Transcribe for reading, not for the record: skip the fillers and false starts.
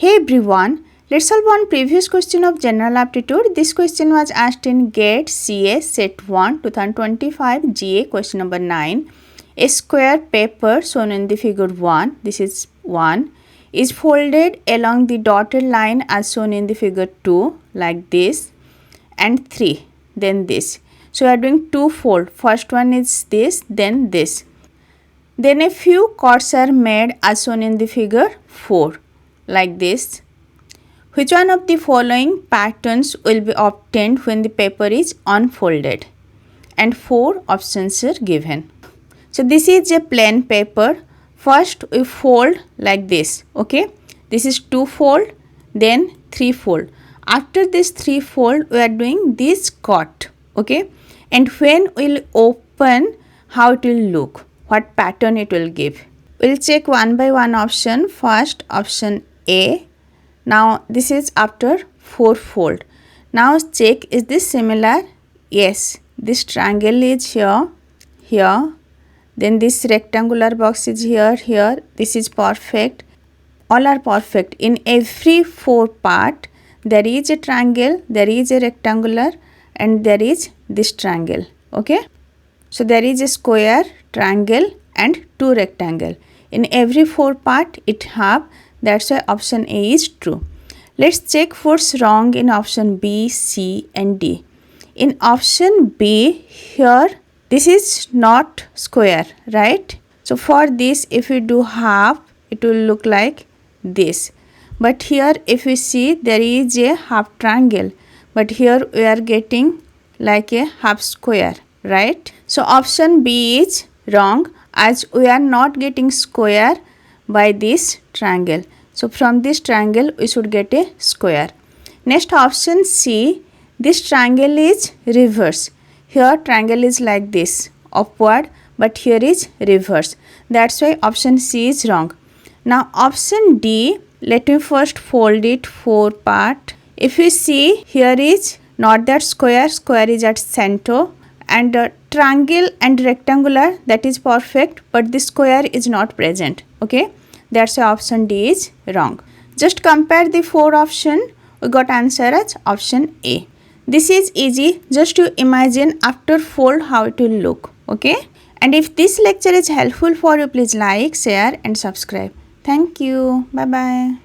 Hey everyone, let's solve one previous question of general aptitude. This question was asked in GATE CS Set 1 2025 GA question number 9. A square paper shown in the figure 1, this is 1, is folded along the dotted line as shown in the figure 2 like this, and 3, then this. So we are doing two fold. First one is this, then this. Then a few cuts are made as shown in the figure 4 like this. Which one of the following patterns will be obtained when the paper is unfolded? And 4 options are given. So this is a plain paper. First we fold like this, okay? This is 2 fold, then 3 fold. After this 3 fold, we are doing this cut, okay? And when we'll open, how it will look, what pattern it will give. We'll check one by one option. First option A. Now this is after 4 fold. Now check, is this similar? Yes, this triangle is here, here. Then this rectangular box is here, here. This is perfect. All are perfect. In every 4 part, there is a triangle, there is a rectangular, and there is this triangle, okay? So there is a square, triangle, and 2 rectangle. In every 4 part it have, that's why option A is true. Let's check what's wrong in option B, C and D. In option B, here this is not square, right? So for this, if we do half, it will look like this. But here if we see, there is a half triangle, but here we are getting like a half square, right? So option B is wrong, as we are not getting square by this triangle. So from this triangle we should get a square. Next option C, this triangle is reverse. Here triangle is like this, upward, but here is reverse. That's why option C is wrong. Now option D, let me first fold it 4 part. If you see, here is not that square, square is at center, and triangle and rectangular, that is perfect, but the square is not present, okay? That's why option D is wrong. Just compare the 4 option, we got answer as option A. This is easy, just to imagine after fold how it will look, okay? And if this lecture is helpful for you, please like, share and subscribe. Thank you. Bye bye.